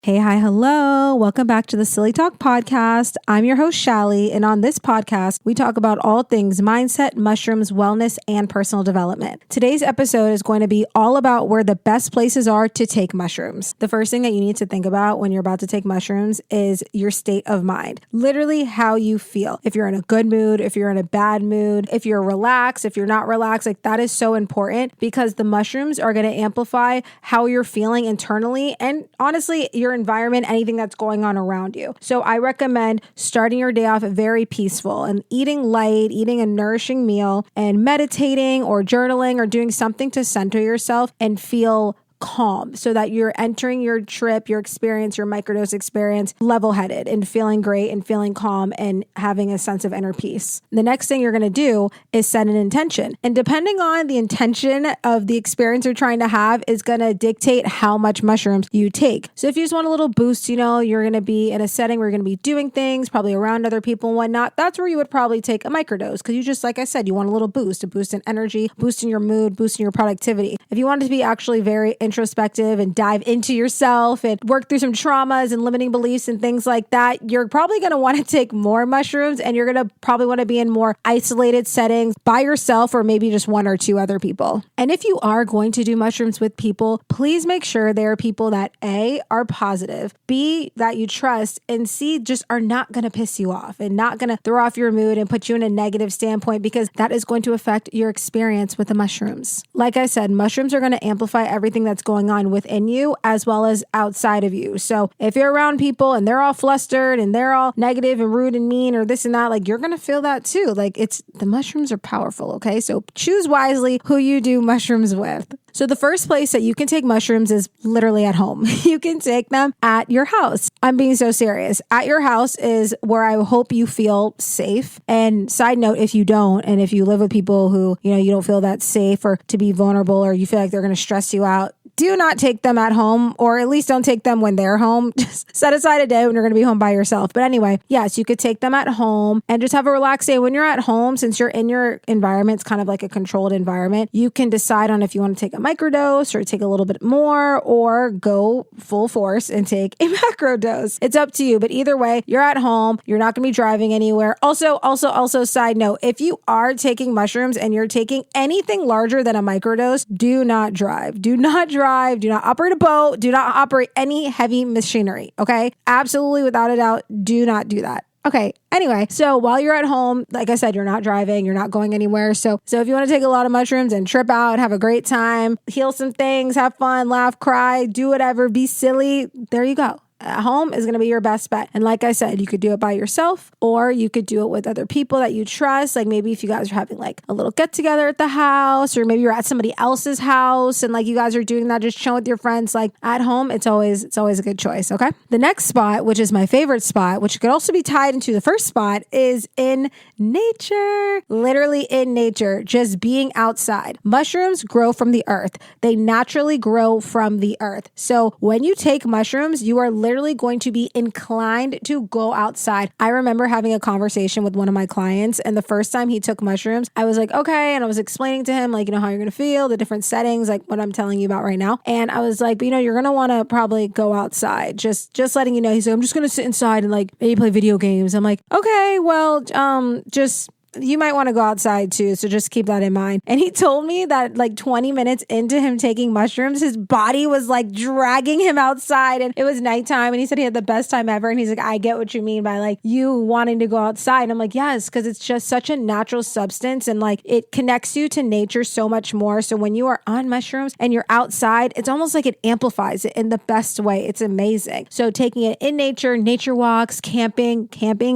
Hey, hi, hello. Welcome back to the Psilly Talk podcast. I'm your host, Shally, and on this podcast, we talk about all things mindset, mushrooms, wellness, and personal development. Today's episode is going to be all about where the best places are to take mushrooms. The first thing that you need to think about when you're about to take mushrooms is your state of mind, literally how you feel. If you're in a good mood, if you're in a bad mood, if you're relaxed, if you're not relaxed, like that is so important because the mushrooms are going to amplify how you're feeling internally and honestly, your environment, anything that's going on around you. So I recommend starting your day off very peaceful and eating light, eating a nourishing meal and meditating or journaling or doing something to center yourself and feel calm so that you're entering your trip, your experience, your microdose experience level-headed and feeling great and feeling calm and having a sense of inner peace. The next thing you're going to do is set an intention. And depending on the intention of the experience you're trying to have is going to dictate how much mushrooms you take. So if you just want a little boost, you're going to be in a setting where you're going to be doing things, probably around other people and whatnot, that's where you would probably take a microdose because you just, like I said, you want a little boost, a boost in energy, boosting your mood, boosting your productivity. If you want it to be actually very introspective and dive into yourself and work through some traumas and limiting beliefs and things like that, you're probably going to want to take more mushrooms and you're going to probably want to be in more isolated settings by yourself or maybe just one or two other people. And if you are going to do mushrooms with people, please make sure they are people that A, are positive, B, that you trust, and C, just are not going to piss you off and not going to throw off your mood and put you in a negative standpoint because that is going to affect your experience with the mushrooms. Like I said, mushrooms are going to amplify everything that's going on within you as well as outside of you. So if you're around people and they're all flustered and they're all negative and rude and mean or this and that, like you're going to feel that too. Like the mushrooms are powerful. Okay. So choose wisely who you do mushrooms with. So the first place that you can take mushrooms is literally at home. You can take them at your house. I'm being so serious. At your house is where I hope you feel safe. And side note, if you don't, and if you live with people who, you don't feel that safe or to be vulnerable or you feel like they're going to stress you out, do not take them at home, or at least don't take them when they're home. Just set aside a day when you're going to be home by yourself. But anyway, yes, you could take them at home and just have a relaxed day. When you're at home, since you're in your environment, it's kind of like a controlled environment, you can decide on if you want to take a microdose or take a little bit more or go full force and take a macrodose. It's up to you. But either way, you're at home. You're not going to be driving anywhere. Also, side note, if you are taking mushrooms and you're taking anything larger than a microdose, do not drive. Do not operate a boat, do not operate any heavy machinery, okay? Absolutely, without a doubt, do not do that. Okay, anyway, so while you're at home, like I said, you're not driving, you're not going anywhere. So if you want to take a lot of mushrooms and trip out, have a great time, heal some things, have fun, laugh, cry, do whatever, be silly, there you go. At home is going to be your best bet. And like I said, you could do it by yourself or you could do it with other people that you trust. Like maybe if you guys are having like a little get together at the house or maybe you're at somebody else's house and like you guys are doing that, just chilling with your friends, like at home, it's always a good choice. Okay. The next spot, which is my favorite spot, which could also be tied into the first spot, is in nature, literally in nature, just being outside. Mushrooms grow from the earth. They naturally grow from the earth. So when you take mushrooms, you are literally going to be inclined to go outside. I remember having a conversation with one of my clients and the first time he took mushrooms, I was like, okay. And I was explaining to him like, how you're going to feel, the different settings, like what I'm telling you about right now. And I was like, but you're going to want to probably go outside. Just letting you know. He's like, I'm just going to sit inside and like maybe play video games. I'm like, okay, well, you might want to go outside too. So just keep that in mind. And he told me that like 20 minutes into him taking mushrooms, his body was like dragging him outside and it was nighttime. And he said he had the best time ever. And he's like, I get what you mean by like you wanting to go outside. And I'm like, yes, because it's just such a natural substance and like it connects you to nature so much more. So when you are on mushrooms and you're outside, it's almost like it amplifies it in the best way. It's amazing. So taking it in nature walks, camping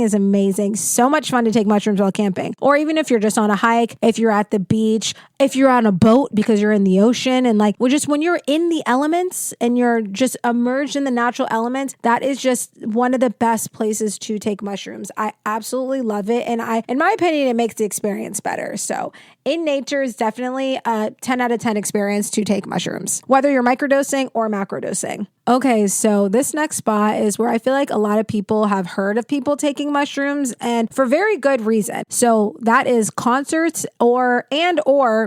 is amazing. So much fun to take mushrooms while camping. Or even if you're just on a hike, if you're at the beach, if you're on a boat because you're in the ocean and like, when you're in the elements and you're just immersed in the natural elements, that is just one of the best places to take mushrooms. I absolutely love it. And in my opinion, it makes the experience better. So in nature is definitely a 10 out of 10 experience to take mushrooms, whether you're microdosing or macrodosing. Okay, so this next spot is where I feel like a lot of people have heard of people taking mushrooms and for very good reason. So that is concerts or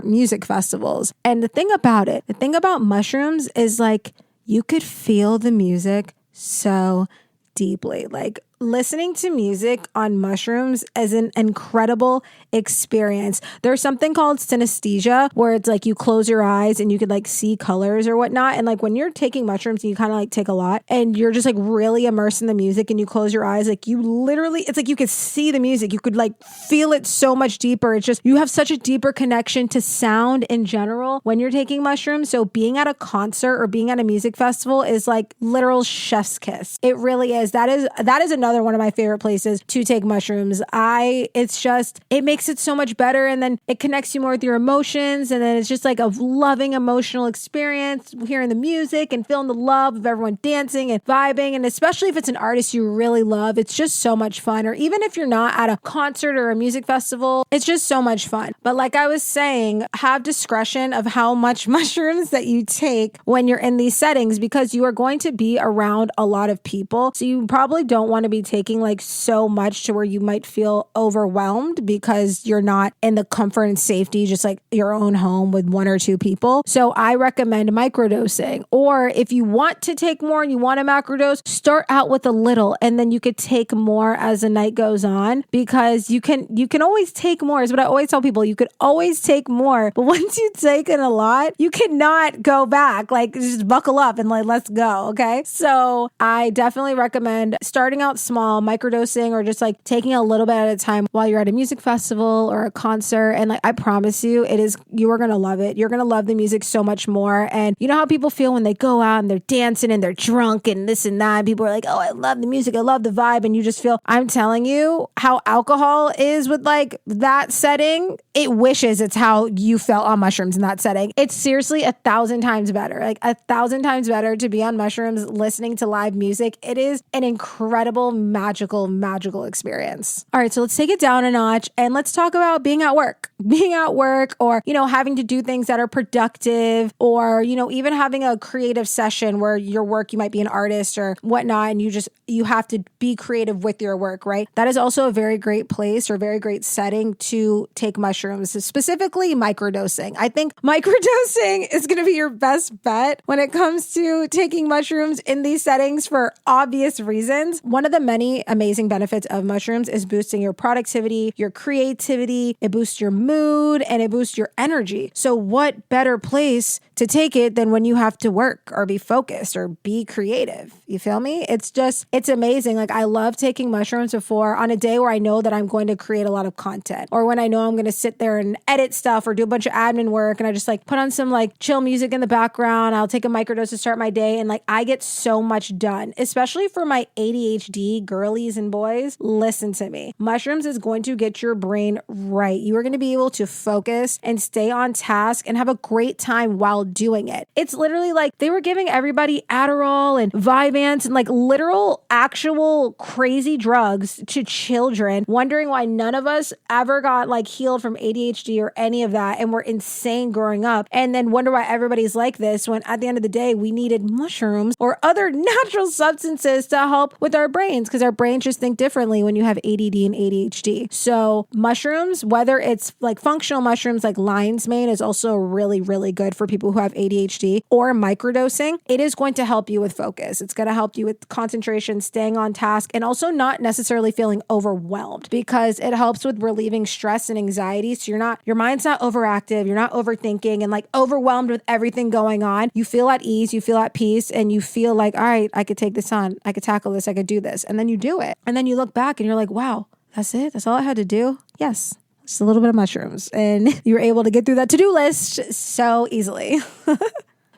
music festivals. And the thing about mushrooms is like you could feel the music so deeply. Like listening to music on mushrooms is an incredible experience. There's something called synesthesia where it's like you close your eyes and you could like see colors or whatnot. And like when you're taking mushrooms and you kind of like take a lot and you're just like really immersed in the music and you close your eyes, like you literally, it's like you could see the music. You could like feel it so much deeper. It's just, you have such a deeper connection to sound in general when you're taking mushrooms. So being at a concert or being at a music festival is like literal chef's kiss. It really is. That is another one of my favorite places to take mushrooms. It makes it so much better. And then it connects you more with your emotions. And then it's just like a loving emotional experience, hearing the music and feeling the love of everyone dancing and vibing. And especially if it's an artist you really love, it's just so much fun. Or even if you're not at a concert or a music festival, it's just so much fun. But like I was saying, have discretion of how much mushrooms that you take when you're in these settings, because you are going to be around a lot of people. So you probably don't want to be taking like so much to where you might feel overwhelmed because you're not in the comfort and safety, just like your own home with one or two people. So I recommend microdosing. Or if you want to take more and you want to macrodose, start out with a little and then you could take more as the night goes on, because you can always take more is what I always tell people. You could always take more, but once you take in a lot, you cannot go back. Like just buckle up and like, let's go. Okay. So I definitely recommend starting out small, microdosing, or just like taking a little bit at a time while you're at a music festival or a concert. And like, I promise you, you are going to love it. You're going to love the music so much more. And you know how people feel when they go out and they're dancing and they're drunk and this and that. And people are like, oh, I love the music. I love the vibe. And you just feel, I'm telling you how alcohol is with like that setting. It wishes it's how you felt on mushrooms in that setting. It's seriously 1,000 times better, like 1,000 times better to be on mushrooms listening to live music. It is an incredible, magical experience. All right, so let's take it down a notch and let's talk about being at work. Being at work, or, you know, having to do things that are productive, or, you know, even having a creative session where your work, you might be an artist or whatnot, and you have to be creative with your work, right? That is also a very great place or very great setting to take mushrooms, specifically microdosing. I think microdosing is going to be your best bet when it comes to taking mushrooms in these settings for obvious reasons. One of the many amazing benefits of mushrooms is boosting your productivity, your creativity, it boosts your mood, and it boosts your energy. So what better place to take it than when you have to work or be focused or be creative? You feel me? It's amazing. Like I love taking mushrooms before on a day where I know that I'm going to create a lot of content, or when I know I'm going to sit there and edit stuff or do a bunch of admin work, and I just like put on some like chill music in the background. I'll take a microdose to start my day, and like I get so much done, especially for my ADHD girlies and boys. Listen to me. Mushrooms is going to get your brain right. You are going to be able to focus and stay on task and have a great time while doing it. It's literally like they were giving everybody Adderall and Vyvanse and like literal actual crazy drugs to children, wondering why none of us ever got like healed from ADHD or any of that, and we're insane growing up, and then wonder why everybody's like this, when at the end of the day we needed mushrooms or other natural substances to help with our brains, because our brains just think differently when you have ADD and ADHD. So mushrooms, whether it's like functional mushrooms like lion's mane is also really, really good for people who have ADHD, or microdosing, it is going to help you with focus. It's going to help you with concentration, staying on task, and also not necessarily feeling overwhelmed, because it helps with relieving stress and anxiety. So your mind's not overactive, you're not overthinking and like overwhelmed with everything going on. You feel at ease, you feel at peace, and you feel like, all right, I could take this on, I could tackle this, I could do this. And then you do it. And then you look back and you're like, wow, that's it? That's all I had to do? Yes. Just a little bit of mushrooms. And you were able to get through that to-do list so easily.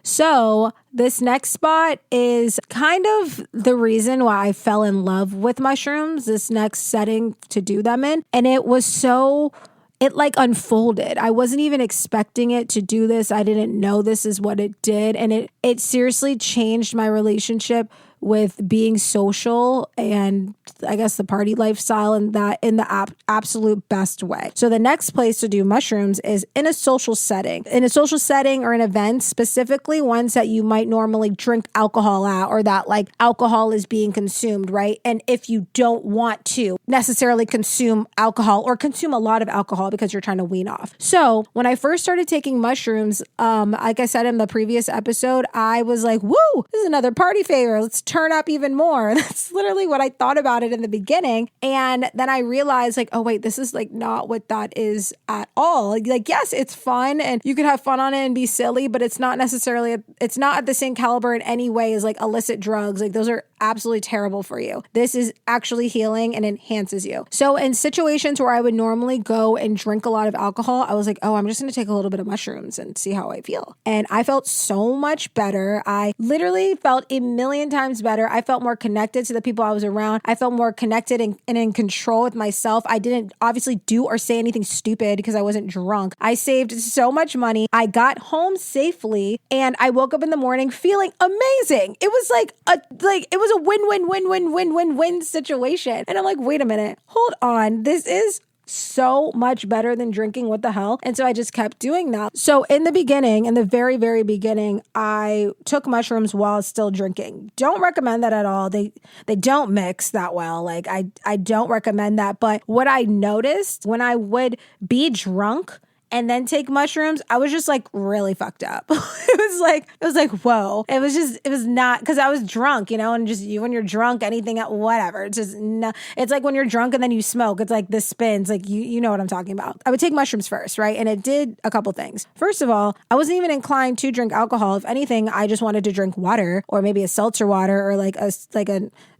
So this next spot is kind of the reason why I fell in love with mushrooms, this next setting to do them in. And it like unfolded. I wasn't even expecting it to do this. I didn't know this is what it did. And it seriously changed my relationship with being social and I guess the party lifestyle, and that in the absolute best way. So the next place to do mushrooms is in a social setting. In a social setting or an event, specifically ones that you might normally drink alcohol at, or that like alcohol is being consumed, right? And if you don't want to necessarily consume alcohol or consume a lot of alcohol because you're trying to wean off. So when I first started taking mushrooms, like I said in the previous episode, I was like, woo, this is another party favor. Let's turn turn up even more. That's literally what I thought about it in the beginning. And then I realized like, oh wait, this is like not what that is at all. Like, yes, it's fun and you could have fun on it and be silly, but it's not necessarily, it's not at the same caliber in any way as like illicit drugs. Like those are absolutely terrible for you. This is actually healing and enhances you. So in situations where I would normally go and drink a lot of alcohol, I was like, oh, I'm just going to take a little bit of mushrooms and see how I feel. And I felt so much better. I literally felt a million times better. I felt more connected to the people I was around. I felt more connected and in control with myself. I didn't obviously do or say anything stupid because I wasn't drunk. I saved so much money. I got home safely and I woke up in the morning feeling amazing. It was it was a win-win-win-win-win-win-win situation. And I'm like, wait a minute, hold on. This is so much better than drinking. What the hell? And so I just kept doing that. So in the very, very beginning, I took mushrooms while still drinking. Don't recommend that at all. They don't mix that well. Like I don't recommend that. But what I noticed when I would be drunk and then take mushrooms, I was just like really fucked up. It was like, whoa. It was not, because I was drunk, and just when you're drunk, anything, whatever. It's just, no, it's like when you're drunk and then you smoke, it's like the spins, like you know what I'm talking about. I would take mushrooms first, right? And it did a couple things. First of all, I wasn't even inclined to drink alcohol. If anything, I just wanted to drink water or maybe a seltzer water or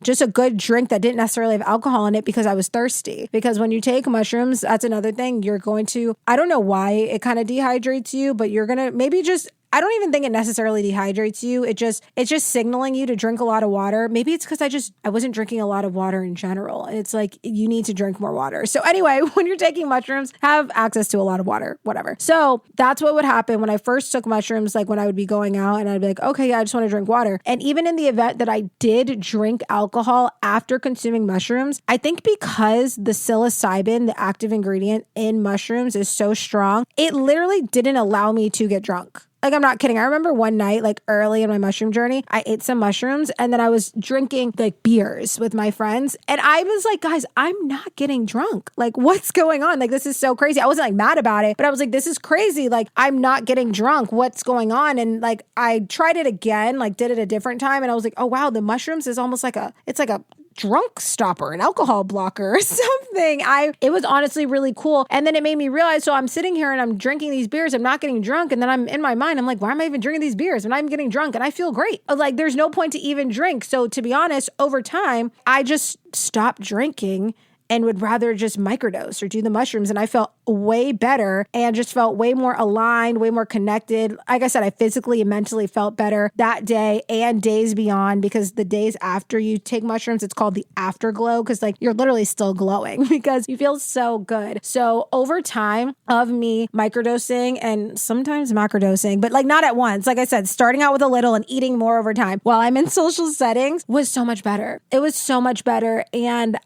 just a good drink that didn't necessarily have alcohol in it because I was thirsty. Because when you take mushrooms, that's another thing. You're going to, I don't know why it kind of dehydrates you, but you're going to maybe just, I don't even think it necessarily dehydrates you. It's just signaling you to drink a lot of water. Maybe it's because I wasn't drinking a lot of water in general. And it's like, you need to drink more water. So anyway, when you're taking mushrooms, have access to a lot of water, whatever. So that's what would happen when I first took mushrooms, like when I would be going out and I'd be like, okay, yeah, I just want to drink water. And even in the event that I did drink alcohol after consuming mushrooms, I think because the psilocybin, the active ingredient in mushrooms, is so strong, it literally didn't allow me to get drunk. Like, I'm not kidding. I remember one night, like early in my mushroom journey, I ate some mushrooms and then I was drinking like beers with my friends. And I was like, guys, I'm not getting drunk. Like, what's going on? Like, this is so crazy. I wasn't like mad about it, but I was like, this is crazy. Like, I'm not getting drunk. What's going on? And like, I tried it again, like did it a different time. And I was like, oh, wow, the mushrooms is almost like it's like a drunk stopper, an alcohol blocker or something. It was honestly really cool. And then it made me realize, so I'm sitting here and I'm drinking these beers, I'm not getting drunk. And then I'm in my mind, I'm like, why am I even drinking these beers? I'm not even getting drunk and I feel great. Like, there's no point to even drink. So to be honest, over time, I just stopped drinking and would rather just microdose or do the mushrooms. And I felt way better and just felt way more aligned, way more connected. Like I said, I physically and mentally felt better that day and days beyond, because the days after you take mushrooms, it's called the afterglow, because like you're literally still glowing because you feel so good. So over time of me microdosing and sometimes macrodosing, but like not at once, like I said, starting out with a little and eating more over time while I'm in social settings was so much better. It was so much better. And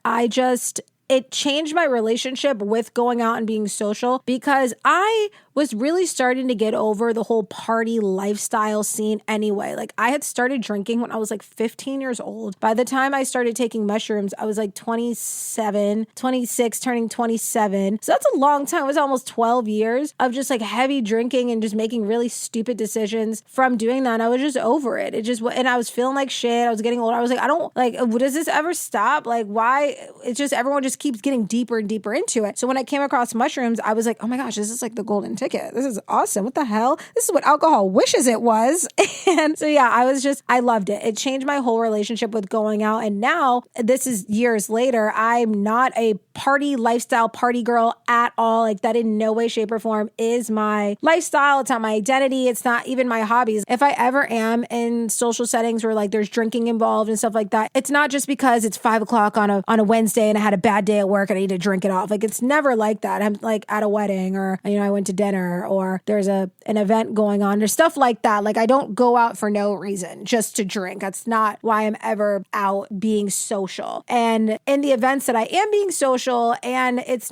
it changed my relationship with going out and being social, because I was really starting to get over the whole party lifestyle scene anyway. Like, I had started drinking when I was like 15 years old. By the time I started taking mushrooms, I was like 27, 26, turning 27. So that's a long time. It was almost 12 years of just like heavy drinking and just making really stupid decisions from doing that. And I was just over it. And I was feeling like shit. I was getting older. I was like, I don't like, does this ever stop? Like, why? It's just, everyone just keeps getting deeper and deeper into it. So when I came across mushrooms, I was like, oh my gosh, this is like the golden ticket. This is awesome. What the hell? This is what alcohol wishes it was. And so, yeah, I loved it. It changed my whole relationship with going out. And now, this is years later, I'm not a party lifestyle party girl at all. Like, that in no way, shape, or form is my lifestyle. It's not my identity. It's not even my hobbies. If I ever am in social settings where like there's drinking involved and stuff like that, it's not just because it's 5:00 on a Wednesday and I had a bad day at work and I need to drink it off. Like, it's never like that. I'm like at a wedding, or, I went to dinner, or there's an event going on, or stuff like that. Like, I don't go out for no reason, just to drink. That's not why I'm ever out being social. And in the events that I am being social, and it's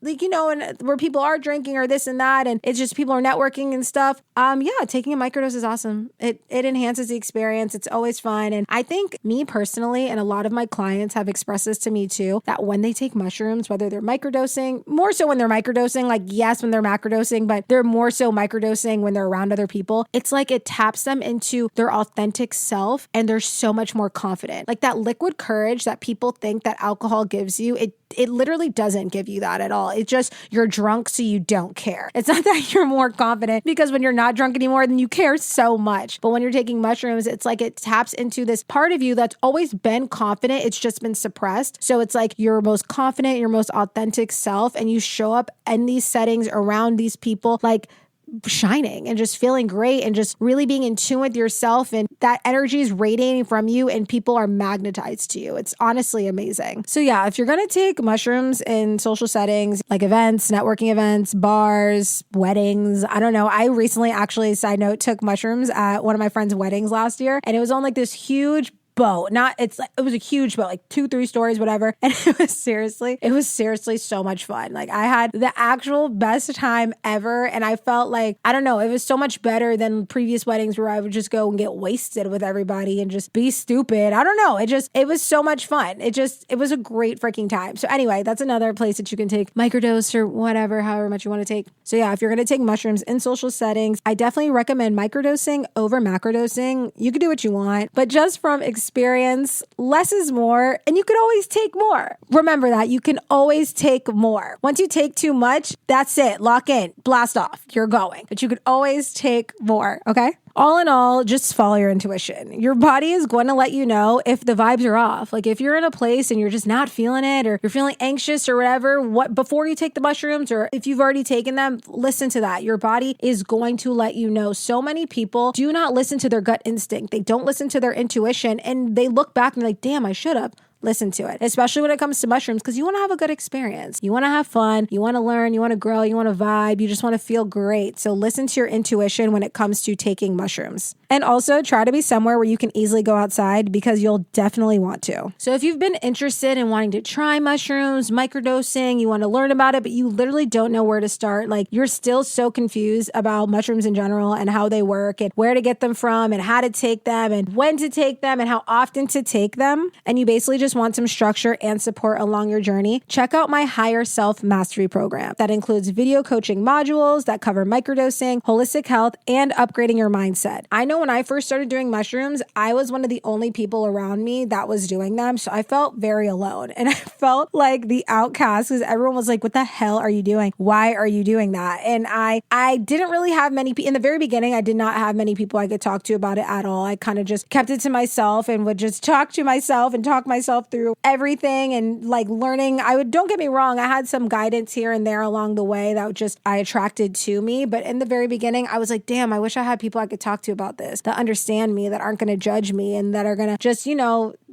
like, and where people are drinking or this and that, and it's just people are networking and stuff. Taking a microdose is awesome. It enhances the experience. It's always fun. And I think me personally, and a lot of my clients have expressed this to me too, that when they take mushrooms, whether they're microdosing, more so when they're microdosing, like yes, when they're macrodosing, but they're more so microdosing when they're around other people. It's like it taps them into their authentic self and they're so much more confident. Like that liquid courage that people think that alcohol gives you, it literally doesn't give you that at all. It's just you're drunk so you don't care. It's not that you're more confident, because when you're not drunk anymore, then you care so much. But when you're taking mushrooms, it's like it taps into this part of you that's always been confident. It's just been suppressed. So it's like your most confident, your most authentic self, and you show up in these settings around these people like shining and just feeling great and just really being in tune with yourself, and that energy is radiating from you and people are magnetized to you. It's honestly amazing. So yeah, if you're going to take mushrooms in social settings like events, networking events, bars, weddings, I don't know. I recently actually, side note, took mushrooms at one of my friend's weddings last year, and it was on like this huge boat. It was a huge boat, like 2-3 stories, whatever. And it was seriously so much fun. Like I had the actual best time ever. And I felt like, I don't know, it was so much better than previous weddings where I would just go and get wasted with everybody and just be stupid. I don't know. It was so much fun. It was a great freaking time. So anyway, that's another place that you can take microdose or whatever, however much you want to take. So yeah, if you're going to take mushrooms in social settings, I definitely recommend microdosing over macrodosing. You can do what you want, but just from experience, less is more, and you can always take more. Remember that you can always take more. Once you take too much, that's it. Lock in, blast off, you're going. But you can always take more, okay? All in all, just follow your intuition. Your body is going to let you know if the vibes are off. Like if you're in a place and you're just not feeling it, or you're feeling anxious or whatever, before you take the mushrooms, or if you've already taken them, listen to that. Your body is going to let you know. So many people do not listen to their gut instinct. They don't listen to their intuition, and they look back and they're like, damn, I should have. Listen to it, especially when it comes to mushrooms, because you want to have a good experience. You want to have fun. You want to learn. You want to grow. You want to vibe. You just want to feel great. So listen to your intuition when it comes to taking mushrooms. And also try to be somewhere where you can easily go outside, because you'll definitely want to. So if you've been interested in wanting to try mushrooms, microdosing, you want to learn about it, but you literally don't know where to start, like you're still so confused about mushrooms in general and how they work and where to get them from and how to take them and when to take them and how often to take them, and you basically just want some structure and support along your journey, check out my Higher Self Mastery program. That includes video coaching modules that cover microdosing, holistic health, and upgrading your mindset. I know when I first started doing mushrooms, I was one of the only people around me that was doing them. So I felt very alone, and I felt like the outcast, because everyone was like, what the hell are you doing? Why are you doing that? And I didn't really have many people in the very beginning. I did not have many people I could talk to about it at all. I kind of just kept it to myself and would just talk to myself and talk myself through everything and like learning. Don't get me wrong, I had some guidance here and there along the way that I attracted to me. But in the very beginning, I was like, damn, I wish I had people I could talk to about this, that understand me, that aren't going to judge me, and that are going to just,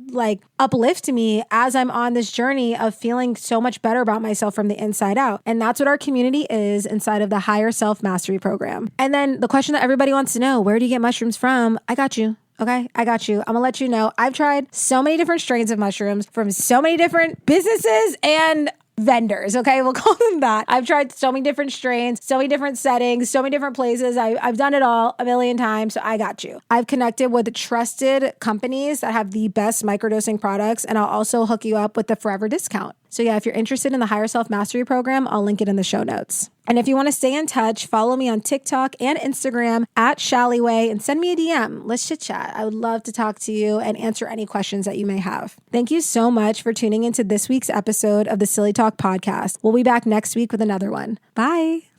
like uplift me as I'm on this journey of feeling so much better about myself from the inside out. And that's what our community is inside of the Higher Self Mastery program. And then the question that everybody wants to know, where do you get mushrooms from? I got you. Okay, I got you. I'm gonna let you know. I've tried so many different strains of mushrooms from so many different businesses and vendors. Okay, we'll call them that. I've tried so many different strains, so many different settings, so many different places. I've done it all a million times, so I got you. I've connected with trusted companies that have the best microdosing products, and I'll also hook you up with the forever discount. So yeah, if you're interested in the Higher Self Mastery program, I'll link it in the show notes. And if you want to stay in touch, follow me on TikTok and Instagram at Shally Way and send me a DM. Let's chit chat. I would love to talk to you and answer any questions that you may have. Thank you so much for tuning into this week's episode of the Psilly Talk podcast. We'll be back next week with another one. Bye.